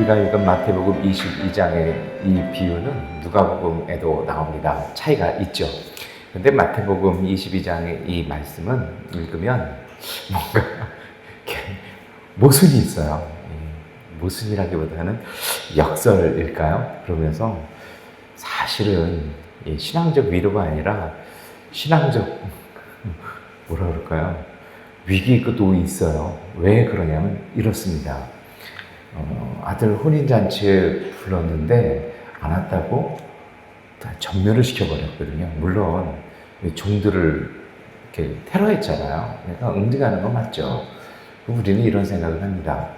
우리가 읽은 마태복음 22장의 이 비유는 누가복음에도 나옵니다. 차이가 있죠. 근데 마태복음 22장의 이 말씀은 읽으면 뭔가 모순이 있어요. 모순이라기보다는 역설일까요? 그러면서 사실은 신앙적 위로가 아니라 신앙적 뭐라 그럴까요? 위기도 있어요. 왜 그러냐면 이렇습니다. 아들 혼인잔치에 불렀는데 안 왔다고 다 전멸을 시켜버렸거든요. 물론 종들을 이렇게 테러했잖아요. 그러니까 응징하는 건 맞죠. 우리는 이런 생각을 합니다.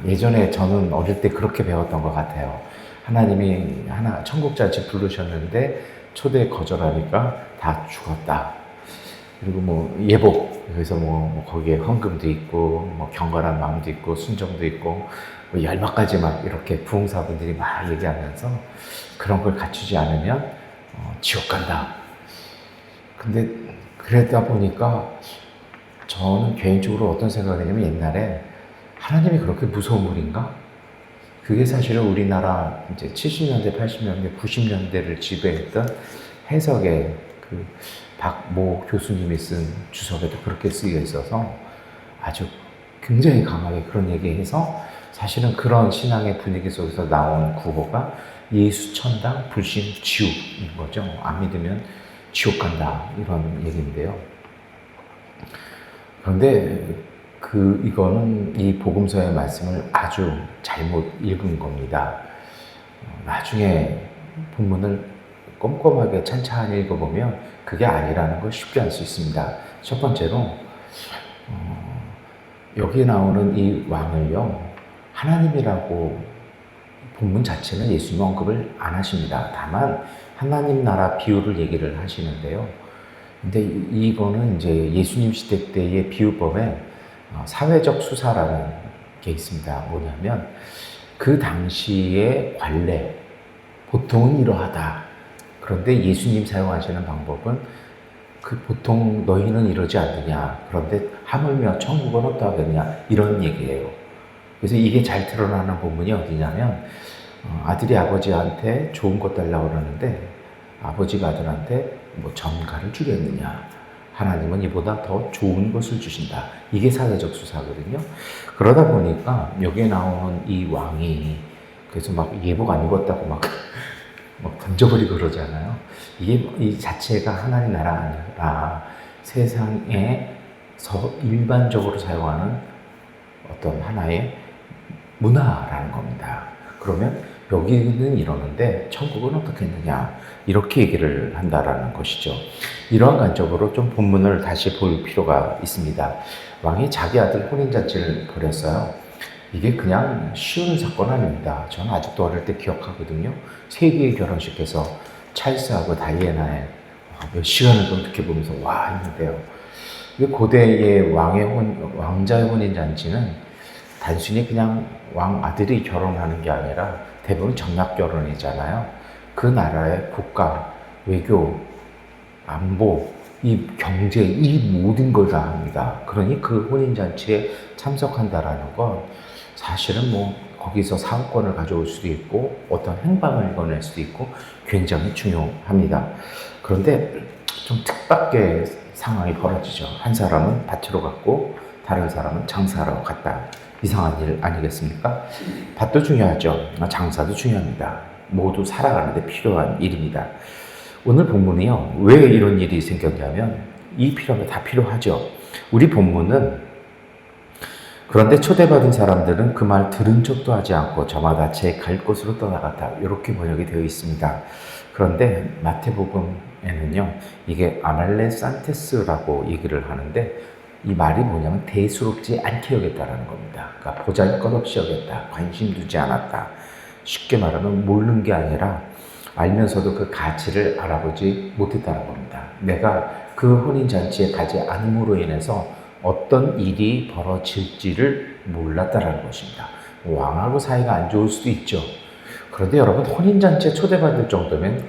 예전에 저는 어릴 때 그렇게 배웠던 것 같아요. 하나님이 천국잔치 부르셨는데 초대 거절하니까 다 죽었다. 그리고 뭐 예복, 그래서 뭐 거기에 헌금도 있고 뭐 경건한 마음도 있고 순종도 있고 뭐 열몇 가지 막 이렇게 부흥사분들이 막 얘기하면서 그런 걸 갖추지 않으면 지옥 간다. 근데 그러다 보니까 저는 개인적으로 어떤 생각을 했냐면 옛날에 하나님이 그렇게 무서운 분인가? 그게 사실은 우리나라 이제 70년대, 80년대, 90년대를 지배했던 해석의 그 박모 교수님이 쓴 주석에도 그렇게 쓰여 있어서 아주 굉장히 강하게 그런 얘기해서 사실은 그런 신앙의 분위기 속에서 나온 구호가 예수 천당 불신 지옥인 거죠. 안 믿으면 지옥 간다 이런 얘기인데요. 그런데 이거는 이 복음서의 말씀을 아주 잘못 읽은 겁니다. 나중에 본문을 꼼꼼하게 찬찬히 읽어보면 그게 아니라는 걸 쉽게 알 수 있습니다. 첫 번째로 여기 나오는 이 왕을요, 하나님이라고 본문 자체는 예수님 언급을 안 하십니다. 다만 하나님 나라 비유를 얘기를 하시는데요. 근데 이거는 이제 예수님 시대 때의 비유법에 사회적 수사라는 게 있습니다. 뭐냐면 그 당시의 관례, 보통은 이러하다. 그런데 예수님 사용하시는 방법은 보통 너희는 이러지 않느냐. 그런데 하물며 천국은 어떠하겠냐. 이런 얘기예요. 그래서 이게 잘 드러나는 부분이 어디냐면 아들이 아버지한테 좋은 것 달라고 그러는데 아버지가 아들한테 뭐 전가를 주겠느냐. 하나님은 이보다 더 좋은 것을 주신다. 이게 사회적 수사거든요. 그러다 보니까 여기에 나오는 이 왕이 그래서 막 예복 안 입었다고 막 던져버리고 그러잖아요. 이 자체가 하나님 나라 아니라 세상에서 일반적으로 사용하는 어떤 하나의 문화라는 겁니다. 그러면 여기는 이러는데 천국은 어떻게 했느냐 이렇게 얘기를 한다라는 것이죠. 이러한 관점으로 좀 본문을 다시 볼 필요가 있습니다. 왕이 자기 아들 혼인잔치를 벌였어요. 이게 그냥 쉬운 사건 아닙니다. 저는 아직도 어릴 때 기억하거든요. 세계의 결혼식에서 찰스하고 다이애나의 몇 시간을 좀 지켜보면서 와 했는데요. 고대의 왕자의 혼인잔치는 단순히 그냥 왕 아들이 결혼하는 게 아니라 대부분 정략 결혼이잖아요. 그 나라의 국가, 외교, 안보, 이 경제, 이 모든 걸 다 합니다. 그러니 그 혼인잔치에 참석한다라는 건 사실은 뭐 거기서 사업권을 가져올 수도 있고 어떤 행방을 이뤄낼 수도 있고 굉장히 중요합니다. 그런데 좀 뜻밖의 상황이 벌어지죠. 한 사람은 밭으로 갔고 다른 사람은 장사하러 갔다. 이상한 일 아니겠습니까? 밭도 중요하죠. 장사도 중요합니다. 모두 살아가는데 필요한 일입니다. 오늘 본문이요. 왜 이런 일이 생겼냐면 이 필요한 게 다 필요하죠. 우리 본문은 그런데 초대받은 사람들은 그 말 들은 척도 하지 않고 저마다 제 갈 곳으로 떠나갔다. 이렇게 번역이 되어 있습니다. 그런데 마태복음에는요. 이게 아말레산테스라고 얘기를 하는데 이 말이 뭐냐면 대수롭지 않게 여겼다라는 겁니다. 그러니까 보잘것없이 여겼다. 관심 두지 않았다. 쉽게 말하면 모르는 게 아니라 알면서도 그 가치를 알아보지 못했다는 겁니다. 내가 그 혼인잔치에 가지 않음으로 인해서 어떤 일이 벌어질지를 몰랐다는 것입니다. 왕하고 사이가 안 좋을 수도 있죠. 그런데 여러분 혼인잔치에 초대받을 정도면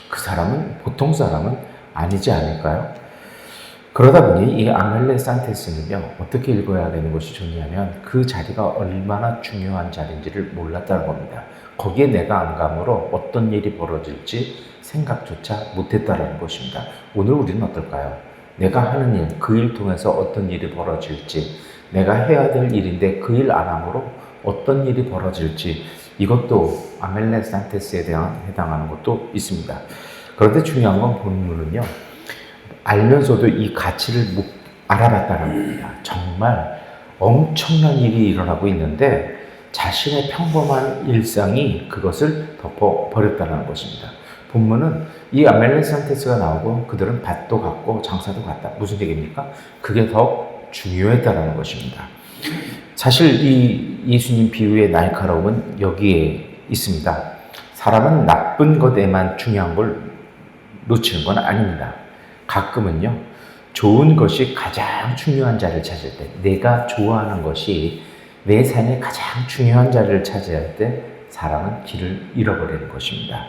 그 사람은 보통 사람은 아니지 않을까요? 그러다 보니 이 아멜레 산테스는요, 어떻게 읽어야 되는 것이 좋냐면 그 자리가 얼마나 중요한 자리인지를 몰랐다는 겁니다. 거기에 내가 안 감으로 어떤 일이 벌어질지 생각조차 못했다는 것입니다. 오늘 우리는 어떨까요? 내가 하는 일, 그 일 통해서 어떤 일이 벌어질지, 내가 해야 될 일인데 그 일 안 함으로 어떤 일이 벌어질지, 이것도 아멜레 산테스에 해당하는 것도 있습니다. 그런데 중요한 건 본문은요, 알면서도 이 가치를 못 알아봤다는 겁니다. 정말 엄청난 일이 일어나고 있는데 자신의 평범한 일상이 그것을 덮어버렸다는 것입니다. 본문은 이 아멜레 산테스가 나오고 그들은 밭도 갔고 장사도 갔다. 무슨 얘기입니까? 그게 더 중요했다는 것입니다. 사실 이 예수님 비유의 날카로움은 여기에 있습니다. 사람은 나쁜 것에만 중요한 걸 놓치는 건 아닙니다. 가끔은요, 좋은 것이 가장 중요한 자리를 차지할 때, 내가 좋아하는 것이 내 삶의 가장 중요한 자리를 차지할 때 사람은 길을 잃어버리는 것입니다.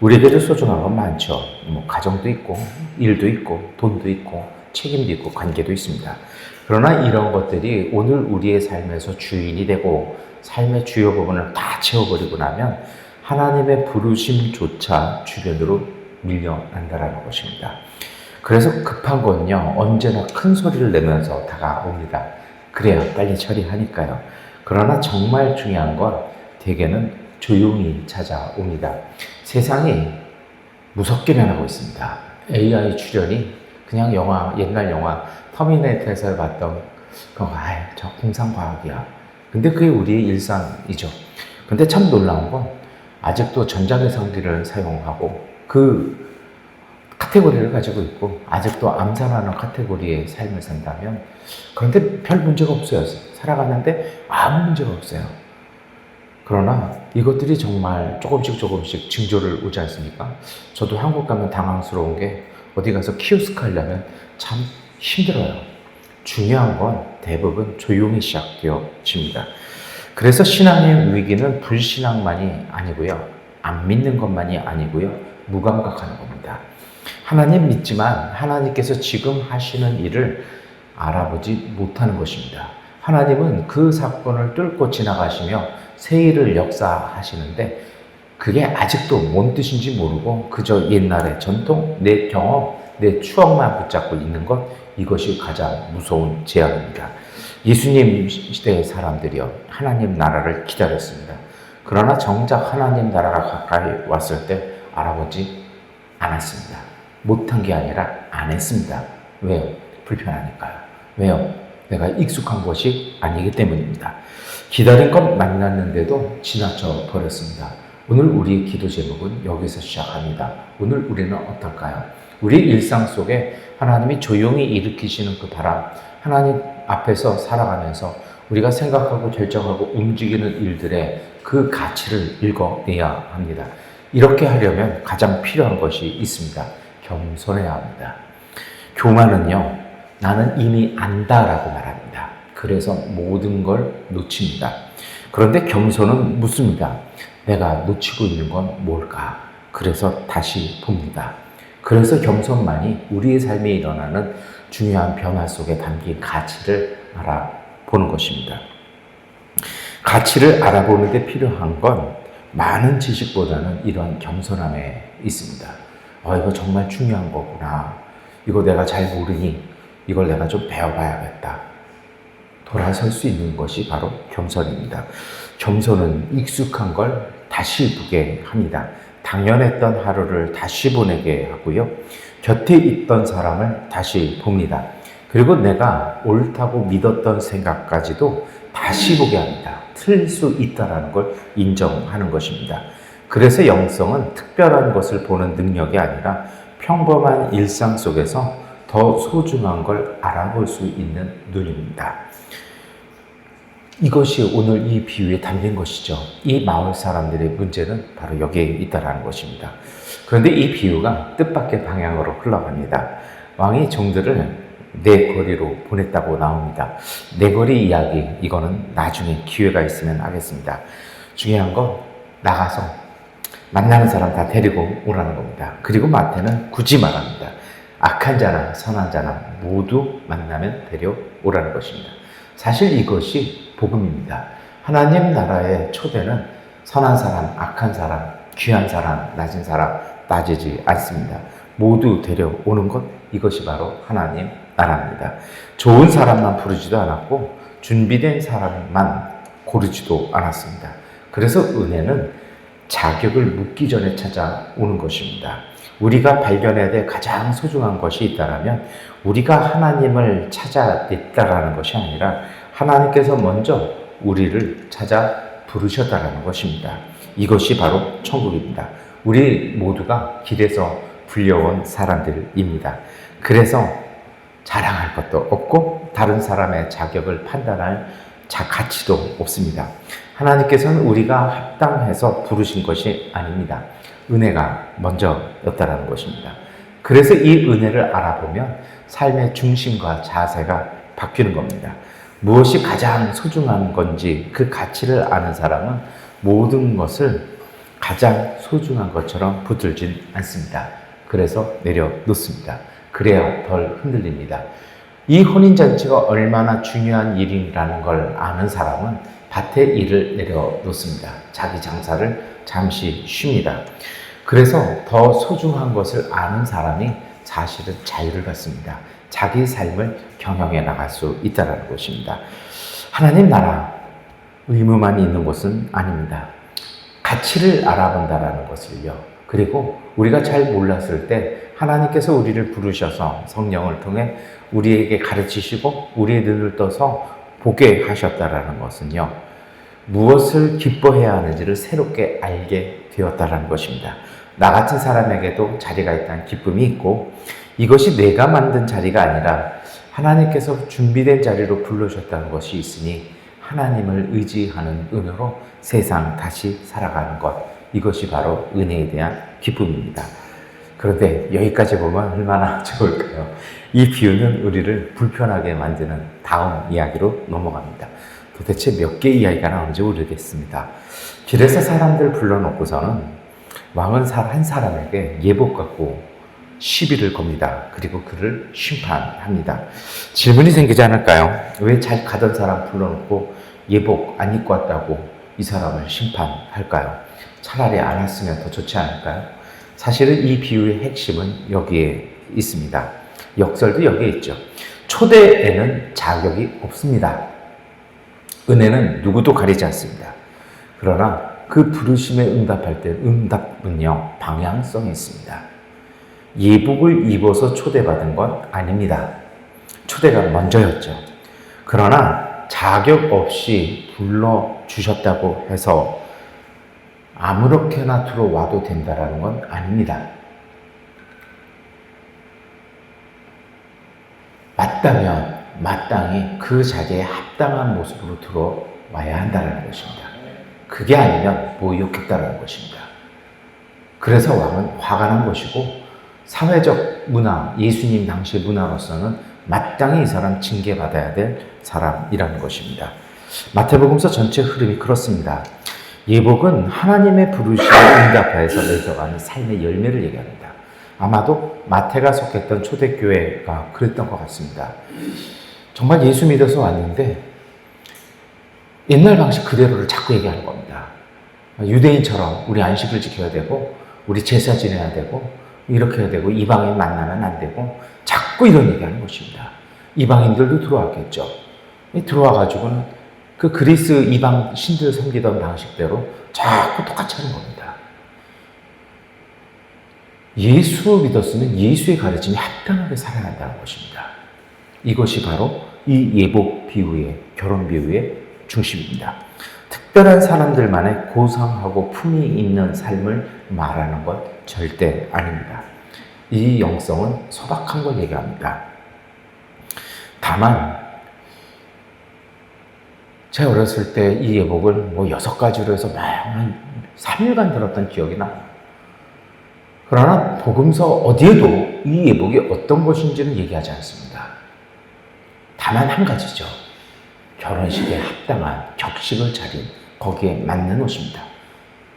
우리에게도 소중한 건 많죠. 가정도 있고, 일도 있고, 돈도 있고, 책임도 있고, 관계도 있습니다. 그러나 이런 것들이 오늘 우리의 삶에서 주인이 되고 삶의 주요 부분을 다 채워버리고 나면 하나님의 부르심조차 주변으로 밀려난다라는 것입니다. 그래서 급한 건요, 언제나 큰 소리를 내면서 다가옵니다. 그래야 빨리 처리하니까요. 그러나 정말 중요한 건 대개는 조용히 찾아옵니다. 세상이 무섭게 변하고 있습니다. AI 출연이 그냥 옛날 영화 터미네이터에서 봤던 저 공상과학이야. 근데 그게 우리의 일상이죠. 근데 참 놀라운 건 아직도 전자계산기를 사용하고 그 카테고리를 가지고 있고 아직도 암살하는 카테고리의 삶을 산다면, 그런데 별 문제가 없어요. 살아가는데 아무 문제가 없어요. 그러나 이것들이 정말 조금씩 징조를 오지 않습니까? 저도 한국 가면 당황스러운 게 어디 가서 키오스크 하려면 참 힘들어요. 중요한 건 대부분 조용히 시작되어집니다. 그래서 신앙의 위기는 불신앙만이 아니고요, 안 믿는 것만이 아니고요, 무감각하는 겁니다. 하나님 믿지만 하나님께서 지금 하시는 일을 알아보지 못하는 것입니다. 하나님은 그 사건을 뚫고 지나가시며 새 일을 역사하시는데 그게 아직도 뭔 뜻인지 모르고 그저 옛날의 전통, 내 경험, 내 추억만 붙잡고 있는 것, 이것이 가장 무서운 재앙입니다. 예수님 시대의 사람들이요, 하나님 나라를 기다렸습니다. 그러나 정작 하나님 나라가 가까이 왔을 때 알아보지 않았습니다. 못한 게 아니라 안 했습니다. 왜요? 불편하니까요. 왜요? 내가 익숙한 것이 아니기 때문입니다. 기다린 것 만났는데도 지나쳐 버렸습니다. 오늘 우리의 기도 제목은 여기서 시작합니다. 오늘 우리는 어떨까요? 우리 일상 속에 하나님이 조용히 일으키시는 그 바람, 하나님 앞에서 살아가면서 우리가 생각하고 결정하고 움직이는 일들의 그 가치를 읽어내야 합니다. 이렇게 하려면 가장 필요한 것이 있습니다. 겸손해야 합니다. 교만은요, 나는 이미 안다라고 말합니다. 그래서 모든 걸 놓칩니다. 그런데 겸손은 묻습니다. 내가 놓치고 있는 건 뭘까? 그래서 다시 봅니다. 그래서 겸손만이 우리의 삶에 일어나는 중요한 변화 속에 담긴 가치를 알아보는 것입니다. 가치를 알아보는 데 필요한 건 많은 지식보다는 이런 겸손함에 있습니다. 이거 정말 중요한 거구나. 이거 내가 잘 모르니 이걸 내가 좀 배워봐야겠다. 돌아설 수 있는 것이 바로 겸손입니다. 겸손은 익숙한 걸 다시 보게 합니다. 당연했던 하루를 다시 보내게 하고요. 곁에 있던 사람을 다시 봅니다. 그리고 내가 옳다고 믿었던 생각까지도 다시 보게 합니다. 틀릴 수 있다는 걸 인정하는 것입니다. 그래서 영성은 특별한 것을 보는 능력이 아니라 평범한 일상 속에서 더 소중한 걸 알아볼 수 있는 눈입니다. 이것이 오늘 이 비유에 담긴 것이죠. 이 마을 사람들의 문제는 바로 여기에 있다는 것입니다. 그런데 이 비유가 뜻밖의 방향으로 흘러갑니다. 왕이 종들을 네 거리로 보냈다고 나옵니다. 네 거리 이야기, 이거는 나중에 기회가 있으면 하겠습니다. 중요한 건 나가서 만나는 사람 다 데리고 오라는 겁니다. 그리고 마태는 굳이 말합니다. 악한 자나 선한 자나 모두 만나면 데려오라는 것입니다. 사실 이것이 복음입니다. 하나님 나라의 초대는 선한 사람, 악한 사람, 귀한 사람, 낮은 사람 따지지 않습니다. 모두 데려오는 것, 이것이 바로 하나님 나라입니다. 좋은 사람만 부르지도 않았고 준비된 사람만 고르지도 않았습니다. 그래서 은혜는 자격을 묻기 전에 찾아오는 것입니다. 우리가 발견해야 될 가장 소중한 것이 있다면 우리가 하나님을 찾아냈다라는 것이 아니라 하나님께서 먼저 우리를 찾아 부르셨다라는 것입니다. 이것이 바로 천국입니다. 우리 모두가 길에서 불려온 사람들입니다. 그래서 자랑할 것도 없고 다른 사람의 자격을 판단할 가치도 없습니다. 하나님께서는 우리가 합당해서 부르신 것이 아닙니다. 은혜가 먼저였다라는 것입니다. 그래서 이 은혜를 알아보면 삶의 중심과 자세가 바뀌는 겁니다. 무엇이 가장 소중한 건지 그 가치를 아는 사람은 모든 것을 가장 소중한 것처럼 붙들진 않습니다. 그래서 내려놓습니다. 그래야 덜 흔들립니다. 이 혼인잔치가 얼마나 중요한 일이라는 걸 아는 사람은 밭의 일을 내려놓습니다. 자기 장사를 잠시 쉽니다. 그래서 더 소중한 것을 아는 사람이 사실은 자유를 갖습니다. 자기 삶을 경영해 나갈 수 있다는 것입니다. 하나님 나라 의무만 있는 것은 아닙니다. 가치를 알아본다는 것을요. 그리고 우리가 잘 몰랐을 때 하나님께서 우리를 부르셔서 성령을 통해 우리에게 가르치시고 우리의 눈을 떠서 보게 하셨다라는 것은요. 무엇을 기뻐해야 하는지를 새롭게 알게 되었다라는 것입니다. 나 같은 사람에게도 자리가 있다는 기쁨이 있고 이것이 내가 만든 자리가 아니라 하나님께서 준비된 자리로 불러주셨다는 것이 있으니 하나님을 의지하는 은혜로 세상 다시 살아가는 것, 이것이 바로 은혜에 대한 기쁨입니다. 그런데 여기까지 보면 얼마나 좋을까요? 이 비유는 우리를 불편하게 만드는 다음 이야기로 넘어갑니다. 도대체 몇 개의 이야기가 나오는지 모르겠습니다. 길에서 사람들 불러놓고서는 왕은 한 사람에게 예복 갖고 시비를 겁니다. 그리고 그를 심판합니다. 질문이 생기지 않을까요? 왜 잘 가던 사람 불러놓고 예복 안 입고 왔다고 이 사람을 심판할까요? 차라리 안 왔으면 더 좋지 않을까요? 사실은 이 비유의 핵심은 여기에 있습니다. 역설도 여기에 있죠. 초대에는 자격이 없습니다. 은혜는 누구도 가리지 않습니다. 그러나 그 부르심에 응답할 때 응답은요, 방향성이 있습니다. 예복을 입어서 초대받은 건 아닙니다. 초대가 먼저였죠. 그러나 자격 없이 불러주셨다고 해서 아무렇게나 들어와도 된다는 건 아닙니다. 맞다면 마땅히 그 자리에 합당한 모습으로 들어와야 한다는 것입니다. 그게 아니면 모욕했다는 것입니다. 그래서 왕은 화가 난 것이고 사회적 문화, 예수님 당시의 문화로서는 마땅히 이 사람 징계받아야 될 사람이라는 것입니다. 마태복음서 전체 흐름이 그렇습니다. 예복은 하나님의 부르심에 응답하여서 맺어가는 삶의 열매를 얘기합니다. 아마도 마태가 속했던 초대교회가 그랬던 것 같습니다. 정말 예수 믿어서 왔는데 옛날 방식 그대로를 자꾸 얘기하는 겁니다. 유대인처럼 우리 안식을 지켜야 되고 우리 제사 지내야 되고 이렇게 해야 되고 이방인 만나면 안 되고 자꾸 이런 얘기하는 것입니다. 이방인들도 들어왔겠죠. 들어와가지고는 그 그리스 이방 신들 섬기던 방식대로 자꾸 똑같이 하는 겁니다. 예수 믿었으면 예수의 가르침에 합당하게 살아야 한다는 것입니다. 이것이 바로 이 예복 비유의, 결혼 비유의 중심입니다. 특별한 사람들만의 고상하고 품위 있는 삶을 말하는 것 절대 아닙니다. 이 영성은 소박한 걸 얘기합니다. 다만 제가 어렸을 때 이 예복을 6가지로 해서 막 3일간 들었던 기억이 나요. 그러나 복음서 어디에도 이 예복이 어떤 것인지는 얘기하지 않습니다. 다만 한 가지죠. 결혼식에 합당한 격식을 차린 거기에 맞는 옷입니다.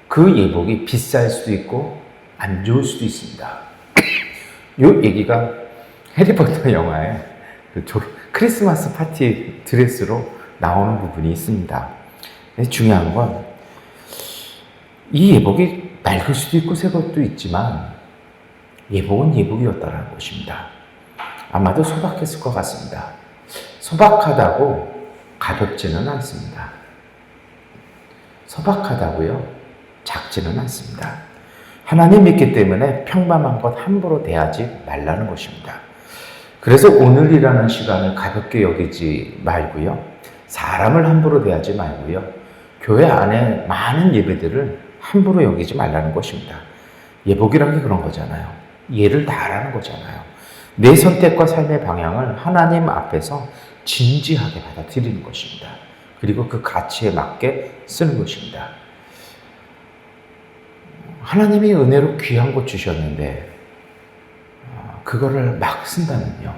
그 예복이 비쌀 수도 있고 안 좋을 수도 있습니다. 이 얘기가 해리포터 영화에 크리스마스 파티 드레스로 나오는 부분이 있습니다. 중요한 건 이 예복이 낡을 수도 있고 새 것도 있지만 예복은 예복이었다는 것입니다. 아마도 소박했을 것 같습니다. 소박하다고 가볍지는 않습니다. 소박하다고요, 작지는 않습니다. 하나님 믿기 때문에 평범한 것 함부로 대하지 말라는 것입니다. 그래서 오늘이라는 시간을 가볍게 여기지 말고요, 사람을 함부로 대하지 말고요, 교회 안에 많은 예배들을 함부로 여기지 말라는 것입니다. 예복이라는 게 그런 거잖아요. 예를 다하라는 거잖아요. 내 선택과 삶의 방향을 하나님 앞에서 진지하게 받아들이는 것입니다. 그리고 그 가치에 맞게 쓰는 것입니다. 하나님이 은혜로 귀한 것 주셨는데 그거를 막 쓴다면요,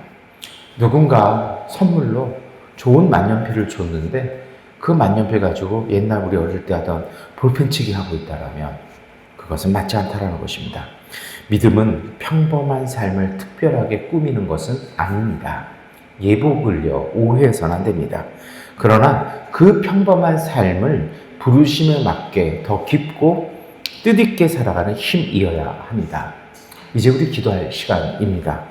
누군가 선물로 좋은 만년필을 줬는데 그 만년필 가지고 옛날 우리 어릴 때 하던 볼펜치기 하고 있다라면 그것은 맞지 않다라는 것입니다. 믿음은 평범한 삶을 특별하게 꾸미는 것은 아닙니다. 예복을요, 오해해서는 안 됩니다. 그러나 그 평범한 삶을 부르심에 맞게 더 깊고 뜻있게 살아가는 힘이어야 합니다. 이제 우리 기도할 시간입니다.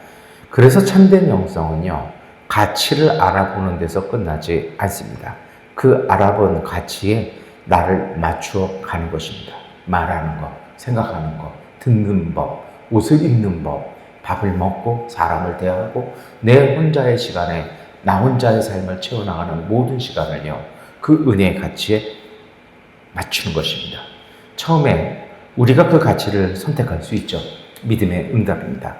그래서 참된 영성은요, 가치를 알아보는 데서 끝나지 않습니다. 그 알아본 가치에 나를 맞추어 가는 것입니다. 말하는 것, 생각하는 것, 듣는 법, 옷을 입는 법, 밥을 먹고 사람을 대하고 내 혼자의 시간에 나 혼자의 삶을 채워나가는 모든 시간을요, 그 은혜의 가치에 맞추는 것입니다. 처음에 우리가 그 가치를 선택할 수 있죠. 믿음의 응답입니다.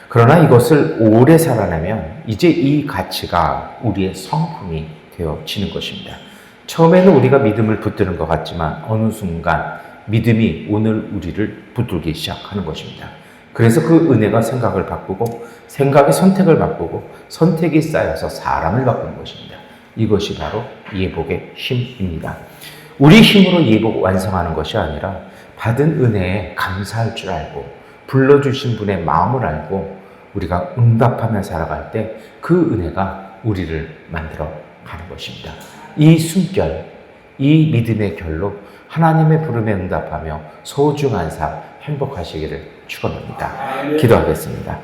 그러나 이것을 오래 살아내면 이제 이 가치가 우리의 성품이 되어지는 것입니다. 처음에는 우리가 믿음을 붙드는 것 같지만 어느 순간 믿음이 오늘 우리를 붙들기 시작하는 것입니다. 그래서 그 은혜가 생각을 바꾸고 생각이 선택을 바꾸고 선택이 쌓여서 사람을 바꾸는 것입니다. 이것이 바로 예복의 힘입니다. 우리 힘으로 예복 완성하는 것이 아니라 받은 은혜에 감사할 줄 알고 불러주신 분의 마음을 알고 우리가 응답하며 살아갈 때 그 은혜가 우리를 만들어 가는 것입니다. 이 숨결, 이 믿음의 결로 하나님의 부름에 응답하며 소중한 삶 행복하시기를 축원합니다. 기도하겠습니다.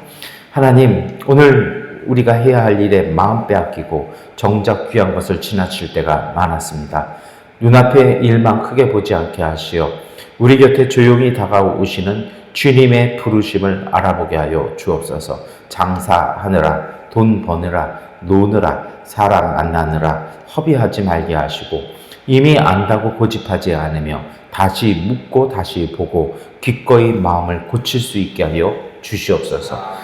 하나님, 오늘 우리가 해야 할 일에 마음 빼앗기고 정작 귀한 것을 지나칠 때가 많았습니다. 눈앞의 일만 크게 보지 않게 하시어 우리 곁에 조용히 다가오시는 주님의 부르심을 알아보게 하여 주옵소서. 장사하느라, 돈 버느라, 노느라, 사람 만나느라 허비하지 말게 하시고 이미 안다고 고집하지 않으며 다시 묻고 다시 보고 기꺼이 마음을 고칠 수 있게 하여 주시옵소서.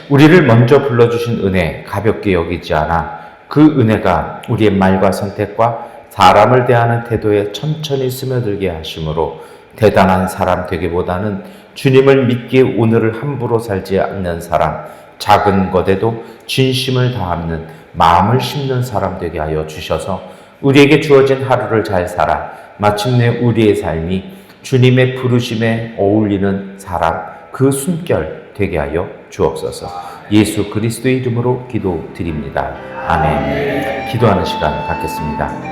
우리를 먼저 불러주신 은혜 가볍게 여기지 않아 그 은혜가 우리의 말과 선택과 사람을 대하는 태도에 천천히 스며들게 하심으로 대단한 사람 되기보다는 주님을 믿기에 오늘을 함부로 살지 않는 사람, 작은 것에도 진심을 다하는 마음을 심는 사람 되게 하여 주셔서 우리에게 주어진 하루를 잘 살아 마침내 우리의 삶이 주님의 부르심에 어울리는 사람, 그 숨결 되게 하여 주옵소서. 예수 그리스도의 이름으로 기도드립니다. 아멘. 기도하는 시간 갖겠습니다.